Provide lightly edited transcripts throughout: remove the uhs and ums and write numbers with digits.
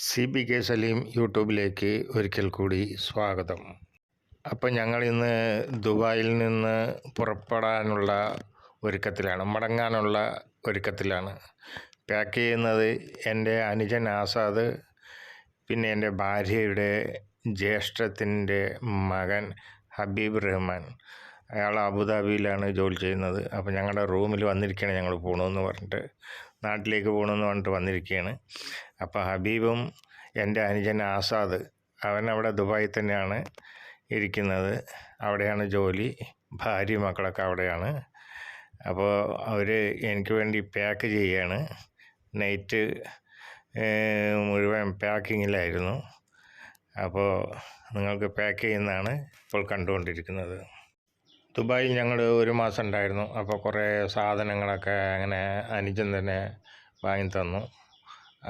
CBK Saleem യൂട്യൂബിലേക്ക് ഒരിക്കൽ കൂടി സ്വാഗതം. അപ്പോൾ ഞങ്ങളിന്ന് ദുബായിൽ നിന്ന് പുറപ്പെടാനുള്ള മടങ്ങാനുള്ള ഒരുക്കത്തിലാണ്. പാക്ക് ചെയ്യുന്നത് എൻ്റെ അനുജൻ ആസാദ്, പിന്നെ എൻ്റെ ഭാര്യയുടെ ജ്യേഷ്ഠത്തിൻ്റെ മകൻ ഹബീബ് റഹ്മാൻ. അയാൾ അബുദാബിയിലാണ് ജോലി ചെയ്യുന്നത്. അപ്പോൾ ഞങ്ങളുടെ റൂമിൽ വന്നിരിക്കുകയാണ്, ഞങ്ങൾ പോകണമെന്ന് പറഞ്ഞിട്ട്, നാട്ടിലേക്ക് പോകണമെന്ന് പറഞ്ഞിട്ട് വന്നിരിക്കുകയാണ്. അപ്പോൾ ഹബീബും എൻ്റെ അനുജൻ ആസാദ്, അവൻ അവിടെ ദുബായിൽ തന്നെയാണ് ഇരിക്കുന്നത്. അവിടെയാണ് ജോലി, ഭാര്യ മക്കളൊക്കെ അവിടെയാണ്. അപ്പോൾ അവർ എനിക്ക് വേണ്ടി പാക്ക് ചെയ്യുകയാണ്. നൈറ്റ് മുഴുവൻ പാക്കിങ്ങിലായിരുന്നു. അപ്പോൾ നിങ്ങൾക്ക് പാക്ക് ചെയ്യുന്നതാണ് ഇപ്പോൾ കണ്ടുകൊണ്ടിരിക്കുന്നത്. ദുബായിൽ ഞങ്ങൾ ഒരു മാസം ഉണ്ടായിരുന്നു. അപ്പോൾ കുറേ സാധനങ്ങളൊക്കെ അങ്ങനെ അനുജൻ തന്നെ വാങ്ങി തന്നു.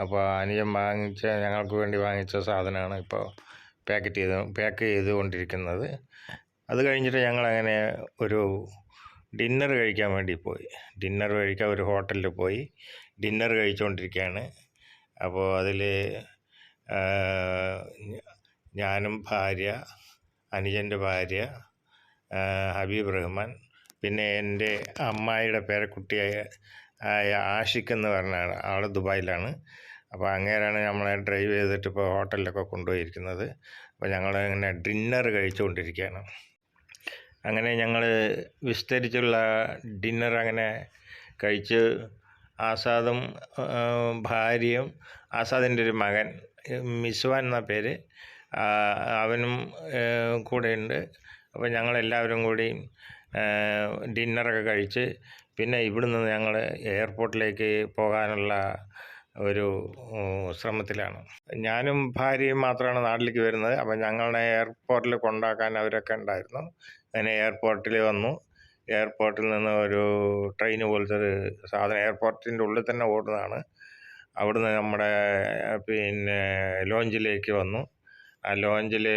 അപ്പോൾ അനുജൻ ഞങ്ങൾക്ക് വേണ്ടി വാങ്ങിച്ച സാധനമാണ് ഇപ്പോൾ പാക്ക് ചെയ്തുകൊണ്ടിരിക്കുന്നത്. അത് കഴിഞ്ഞിട്ട് ഞങ്ങളങ്ങനെ ഒരു ഡിന്നർ കഴിക്കാൻ വേണ്ടി പോയി. ഒരു ഹോട്ടലിൽ പോയി ഡിന്നർ കഴിച്ചുകൊണ്ടിരിക്കുകയാണ്. അപ്പോൾ അതിൽ ഞാനും ഭാര്യ, അനുജൻ്റെ ഭാര്യ ഹബീബ് റഹ്മാൻ, പിന്നെ എൻ്റെ അമ്മായിയുടെ പേരക്കുട്ടിയായ ആഷിഖ് എന്ന് പറഞ്ഞാണ്, ആൾ ദുബായിലാണ്. അപ്പോൾ അങ്ങേരാണ് നമ്മളെ ഡ്രൈവ് ചെയ്തിട്ട് ഇപ്പോൾ ഹോട്ടലിലൊക്കെ കൊണ്ടുപോയിരിക്കുന്നത്. അപ്പോൾ ഞങ്ങളിങ്ങനെ ഡിന്നർ കഴിച്ചുകൊണ്ടിരിക്കുകയാണ്. അങ്ങനെ ഞങ്ങൾ വിസ്തരിച്ചുള്ള ഡിന്നർ അങ്ങനെ കഴിച്ച്, ആസാദും ഭാര്യയും ആസാദിൻ്റെ ഒരു മകൻ മിസ്വാൻ എന്ന പേര്, അവനും കൂടെയുണ്ട്. അപ്പോൾ ഞങ്ങളെല്ലാവരും കൂടി ഡിന്നറൊക്കെ കഴിച്ച് പിന്നെ ഇവിടുന്ന് ഞങ്ങൾ എയർപോർട്ടിലേക്ക് പോകാനുള്ള ഒരു ശ്രമത്തിലാണ്. ഞാനും ഭാര്യയും മാത്രമാണ് നാട്ടിലേക്ക് വരുന്നത്. അപ്പോൾ ഞങ്ങളെ എയർപോർട്ടിൽ കൊണ്ടാക്കാൻ അവരൊക്കെ ഉണ്ടായിരുന്നു. അങ്ങനെ എയർപോർട്ടിൽ വന്നു. എയർപോർട്ടിൽ നിന്ന് ഒരു ട്രെയിൻ പോലത്തെ ഒരു സാധനം എയർപോർട്ടിൻ്റെ ഉള്ളിൽ തന്നെ ഓടുന്നതാണ്. അവിടുന്ന് നമ്മുടെ പിന്നെ ലോഞ്ചിലേക്ക് വന്നു. ആ ലോഞ്ചിൽ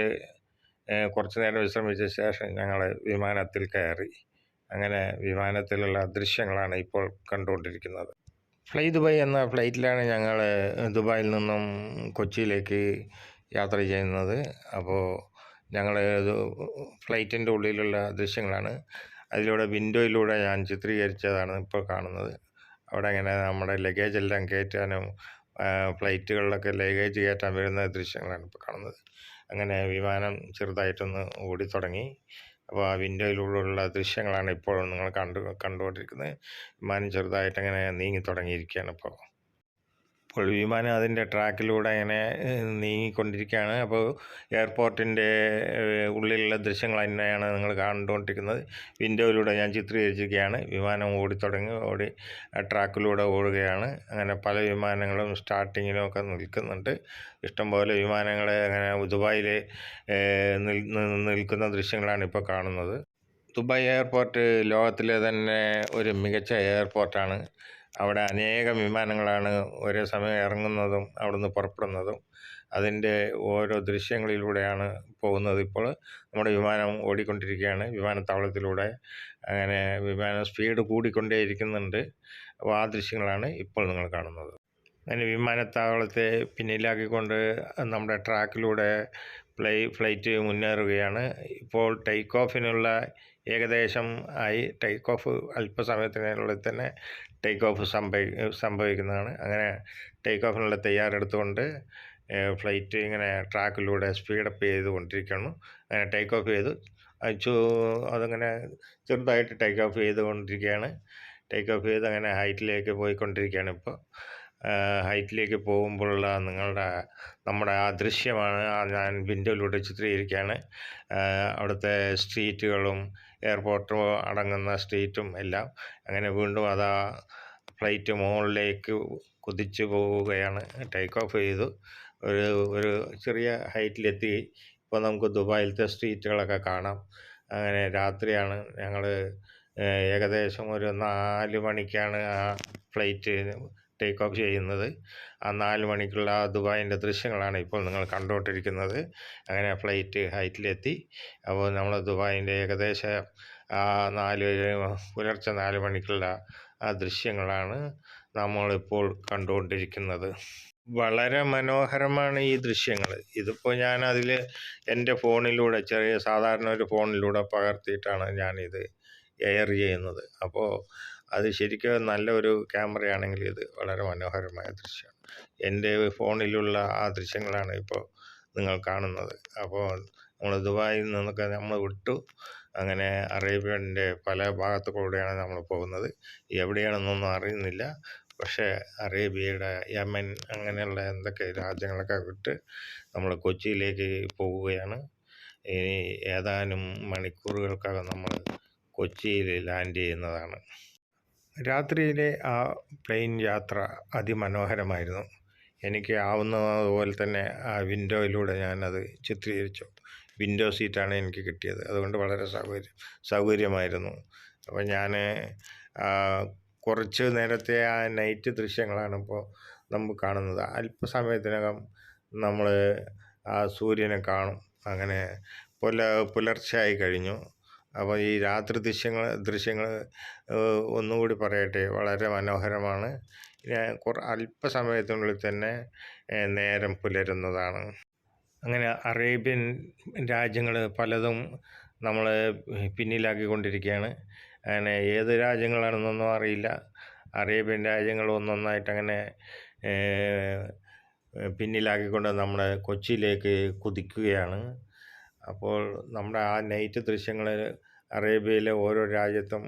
കുറച്ച് നേരം വിശ്രമിച്ച ശേഷം ഞങ്ങൾ വിമാനത്തിൽ കയറി. അങ്ങനെ വിമാനത്തിലുള്ള ദൃശ്യങ്ങളാണ് ഇപ്പോൾ കണ്ടുകൊണ്ടിരിക്കുന്നത്. ഫ്ലൈ ദുബായ് എന്ന ഫ്ലൈറ്റിലാണ് ഞങ്ങൾ ദുബായിൽ നിന്നും കൊച്ചിയിലേക്ക് യാത്ര ചെയ്യുന്നത്. അപ്പോൾ ഞങ്ങൾ ഫ്ലൈറ്റിൻ്റെ ഉള്ളിലുള്ള ദൃശ്യങ്ങളാണ്. അതിലൂടെ വിൻഡോയിലൂടെ ഞാൻ ചിത്രീകരിച്ചതാണ് ഇപ്പോൾ കാണുന്നത്. അവിടെ ഇങ്ങനെ നമ്മുടെ ലഗേജ് എല്ലാം കയറ്റാനും ഫ്ലൈറ്റുകളിലൊക്കെ ലഗേജ് കയറ്റാൻ വരുന്ന ദൃശ്യങ്ങളാണ് ഇപ്പോൾ കാണുന്നത്. അങ്ങനെ വിമാനം ചെറുതായിട്ടൊന്ന് ഓടിത്തുടങ്ങി. അപ്പോൾ ആ വിൻഡോയിലൂടെയുള്ള ദൃശ്യങ്ങളാണ് ഇപ്പോൾ നിങ്ങൾ കണ്ടുകൊണ്ടിരിക്കുന്നത്. വിമാനം ചെറുതായിട്ട് അങ്ങനെ നീങ്ങി തുടങ്ങിയിരിക്കുകയാണ് ഇപ്പോൾ വിമാനം അതിൻ്റെ ട്രാക്കിലൂടെ അങ്ങനെ നീങ്ങിക്കൊണ്ടിരിക്കുകയാണ്. അപ്പോൾ എയർപോർട്ടിൻ്റെ ഉള്ളിലുള്ള ദൃശ്യങ്ങൾ തന്നെയാണ് നിങ്ങൾ കണ്ടുകൊണ്ടിരിക്കുന്നത്. വിൻഡോയിലൂടെ ഞാൻ ചിത്രീകരിച്ചിരിക്കുകയാണ്. വിമാനം ഓടി ട്രാക്കിലൂടെ ഓടുകയാണ്. അങ്ങനെ പല വിമാനങ്ങളും സ്റ്റാർട്ടിങ്ങിലും ഒക്കെ നിൽക്കുന്നുണ്ട്. ഇഷ്ടംപോലെ വിമാനങ്ങൾ അങ്ങനെ ദുബായിൽ നിൽക്കുന്ന ദൃശ്യങ്ങളാണ് ഇപ്പോൾ കാണുന്നത്. ദുബായ് എയർപോർട്ട് ലോകത്തിലെ തന്നെ ഒരു മികച്ച എയർപോർട്ടാണ്. അവിടെ അനേകം വിമാനങ്ങളാണ് ഒരേ സമയം ഇറങ്ങുന്നതും അവിടുന്ന് പുറപ്പെടുന്നതും. അതിൻ്റെ ഓരോ ദൃശ്യങ്ങളിലൂടെയാണ് പോകുന്നത്. ഇപ്പോൾ നമ്മുടെ വിമാനം ഓടിക്കൊണ്ടിരിക്കുകയാണ് വിമാനത്താവളത്തിലൂടെ. അങ്ങനെ വിമാനം സ്പീഡ് കൂടിക്കൊണ്ടേയിരിക്കുന്നുണ്ട്. അപ്പോൾ ആ ദൃശ്യങ്ങളാണ് ഇപ്പോൾ നിങ്ങൾ കാണുന്നത്. അങ്ങനെ വിമാനത്താവളത്തെ പിന്നിലാക്കിക്കൊണ്ട് നമ്മുടെ ട്രാക്കിലൂടെ ഫ്ലൈറ്റ് മുന്നേറുകയാണ്. ഇപ്പോൾ ടേക്ക് ഓഫിനുള്ള ഏകദേശം ആയി. ടേക്ക് ഓഫ് അല്പസമയത്തിനുള്ളിൽ തന്നെ ടേക്ക് ഓഫ് സംഭവിക്കുന്നതാണ്. അങ്ങനെ ടേക്ക് ഓഫിനുള്ള തയ്യാറെടുത്തുകൊണ്ട് ഫ്ലൈറ്റ് ഇങ്ങനെ ട്രാക്കിലൂടെ സ്പീഡപ്പ് ചെയ്തുകൊണ്ടിരിക്കുന്നു. അങ്ങനെ ടേക്ക് ഓഫ് ചെയ്തു. അതങ്ങനെ ചെറുതായിട്ട് ടേക്ക് ഓഫ് ചെയ്തുകൊണ്ടിരിക്കുകയാണ്. ടേക്ക് ഓഫ് ചെയ്ത് അങ്ങനെ ഹൈറ്റിലേക്ക് പോയിക്കൊണ്ടിരിക്കുകയാണ്. ഇപ്പോൾ ഹൈറ്റിലേക്ക് പോകുമ്പോഴുള്ള നമ്മുടെ ആ ദൃശ്യമാണ് ഞാൻ വിൻഡോയിലൂടെ ചിത്രീകരിക്കുകയാണ്. അവിടുത്തെ സ്ട്രീറ്റുകളും എയർപോർട്ട് അടങ്ങുന്ന സ്ട്രീറ്റും എല്ലാം. അങ്ങനെ വീണ്ടും അതാ ഫ്ലൈറ്റ് മുകളിലേക്ക് കുതിച്ചു പോവുകയാണ്. ടേക്ക് ഓഫ് ചെയ്തു. ഒരു ചെറിയ ഹൈറ്റിലെത്തി. ഇപ്പോൾ നമുക്ക് ദുബായിലത്തെ സ്ട്രീറ്റുകളൊക്കെ കാണാം. അങ്ങനെ രാത്രിയാണ്. ഞങ്ങൾ ഏകദേശം ഒരു 4 മണിക്കാണ് ആ ഫ്ലൈറ്റ് ടേക്ക് ഓഫ് ചെയ്യുന്നത്. ആ 4 മണിക്കുള്ള ദുബായിൻ്റെ ദൃശ്യങ്ങളാണ് ഇപ്പോൾ നിങ്ങൾ കണ്ടുകൊണ്ടിരിക്കുന്നത്. അങ്ങനെ ഫ്ലൈറ്റ് ഹൈറ്റിലെത്തി. അപ്പോൾ നമ്മൾ ദുബായിൻ്റെ ഏകദേശം പുലർച്ചെ 4 മണിക്കുള്ള ആ ദൃശ്യങ്ങളാണ് നമ്മളിപ്പോൾ കണ്ടുകൊണ്ടിരിക്കുന്നത്. വളരെ മനോഹരമാണ് ഈ ദൃശ്യങ്ങൾ. ഇതിപ്പോൾ ഞാനതിൽ എൻ്റെ ഫോണിലൂടെ സാധാരണ ഒരു ഫോണിലൂടെ പകർത്തിയിട്ടാണ് ഞാനിത് എയർ ചെയ്യുന്നത്. അപ്പോൾ അത് ശരിക്കും നല്ലൊരു ക്യാമറയാണെങ്കിൽ ഇത് വളരെ മനോഹരമായ ദൃശ്യമാണ്. എൻ്റെ ഫോണിലുള്ള ആ ദൃശ്യങ്ങളാണ് ഇപ്പോൾ നിങ്ങൾ കാണുന്നത്. അപ്പോൾ നമ്മൾ ദുബായിൽ നിന്നൊക്കെ നമ്മൾ വിട്ടു. അങ്ങനെ അറേബ്യൻ്റെ പല ഭാഗത്തു കൂടെയാണ് നമ്മൾ പോകുന്നത്. എവിടെയാണെന്നൊന്നും അറിയുന്നില്ല. പക്ഷേ അറേബ്യയുടെ യമൻ അങ്ങനെയുള്ള എന്തൊക്കെ രാജ്യങ്ങളൊക്കെ വിട്ട് നമ്മൾ കൊച്ചിയിലേക്ക് പോവുകയാണ്. ഇനി ഏതാനും മണിക്കൂറുകൾക്കകം നമ്മൾ കൊച്ചിയിൽ ലാൻഡ് ചെയ്യുന്നതാണ്. രാത്രിയിലെ ആ പ്ലെയിൻ യാത്ര അതിമനോഹരമായിരുന്നു. എനിക്ക് ആവുന്നതുപോലെ തന്നെ ആ വിൻഡോയിലൂടെ ഞാനത് ചിത്രീകരിച്ചു. വിൻഡോ സീറ്റാണ് എനിക്ക് കിട്ടിയത്. അതുകൊണ്ട് വളരെ സൗകര്യമായിരുന്നു. അപ്പോൾ ഞാൻ കുറച്ച് നേരത്തെ ആ നൈറ്റ് ദൃശ്യങ്ങളാണ് ഇപ്പോൾ നമ്മൾ കാണുന്നത്. അല്പസമയത്തിനകം നമ്മൾ ആ സൂര്യനെ കാണും. അങ്ങനെ പുലർച്ചയായി കഴിഞ്ഞു. അപ്പോൾ ഈ രാത്രി ദൃശ്യങ്ങൾ ഒന്നുകൂടി പറയട്ടെ, വളരെ മനോഹരമാണ്. അല്പസമയത്തിനുള്ളിൽ തന്നെ നേരം പുലരുന്നതാണ്. അങ്ങനെ അറേബ്യൻ രാജ്യങ്ങൾ പലതും നമ്മൾ പിന്നിലാക്കിക്കൊണ്ടിരിക്കുകയാണ്. അങ്ങനെ ഏത് രാജ്യങ്ങളാണെന്നൊന്നും അറിയില്ല. അറേബ്യൻ രാജ്യങ്ങൾ ഒന്നൊന്നായിട്ടങ്ങനെ പിന്നിലാക്കിക്കൊണ്ട് നമ്മുടെ കൊച്ചിയിലേക്ക് കുതിക്കുകയാണ്. അപ്പോൾ നമ്മുടെ ആ നൈറ്റ് ദൃശ്യങ്ങൾ അറേബ്യയിലെ ഓരോ രാജ്യത്തും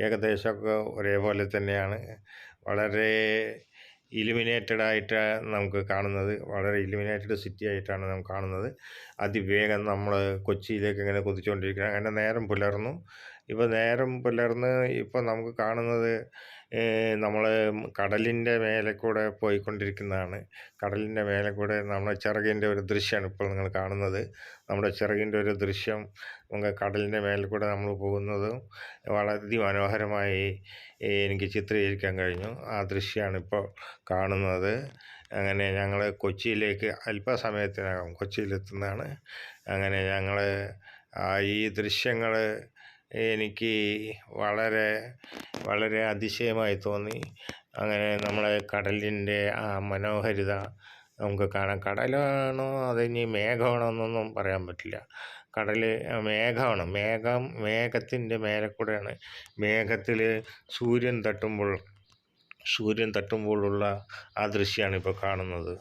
ഏകദേശമൊക്കെ ഒരേപോലെ തന്നെയാണ്. വളരെ ഇലുമിനേറ്റഡായിട്ട് നമുക്ക് കാണുന്നത്. വളരെ ഇലുമിനേറ്റഡ് സിറ്റി ആയിട്ടാണ് നമുക്ക് കാണുന്നത്. അതിവേഗം നമ്മൾ കൊച്ചിയിലേക്ക് ഇങ്ങനെ കുതിച്ചുകൊണ്ടിരിക്കുകയാണ്. അങ്ങനെ നേരം പുലർന്നു. ഇപ്പോൾ നേരം പുലർന്ന് ഇപ്പോൾ നമുക്ക് കാണുന്നത് നമ്മൾ കടലിൻ്റെ മേലെ കൂടെ പോയിക്കൊണ്ടിരിക്കുന്നതാണ്. കടലിൻ്റെ മേലെ കൂടെ നമ്മുടെ ചിറകിൻ്റെ ഒരു ദൃശ്യമാണ് ഇപ്പോൾ നിങ്ങൾ കാണുന്നത്. നമ്മുടെ ചിറകിൻ്റെ ഒരു ദൃശ്യം നമുക്ക് കടലിൻ്റെ മേലെ കൂടെ നമ്മൾ പോകുന്നതും വളരെ മനോഹരമായി എനിക്ക് ചിത്രീകരിക്കാൻ കഴിഞ്ഞു. ആ ദൃശ്യമാണ് ഇപ്പോൾ കാണുന്നത്. അങ്ങനെ ഞങ്ങൾ കൊച്ചിയിലേക്ക് അല്പസമയത്തിനകം കൊച്ചിയിലെത്തുന്നതാണ്. അങ്ങനെ ഞങ്ങൾ ഈ ദൃശ്യങ്ങൾ എനിക്ക് വളരെ വളരെ അതിശയമായി തോന്നി. അങ്ങനെ നമ്മളെ കടലിൻ്റെ ആ മനോഹാരിത നമുക്ക് കാണാം. കടലാണോ അതിനി മേഘമാണോ എന്നൊന്നും പറയാൻ പറ്റില്ല. കടൽ മേഘമാണ്. മേഘത്തിൻ്റെ മേലെ കൂടെയാണ്. മേഘത്തിൽ സൂര്യൻ തട്ടുമ്പോഴുള്ള ആ ദൃശ്യമാണ് ഇപ്പോൾ കാണുന്നത്.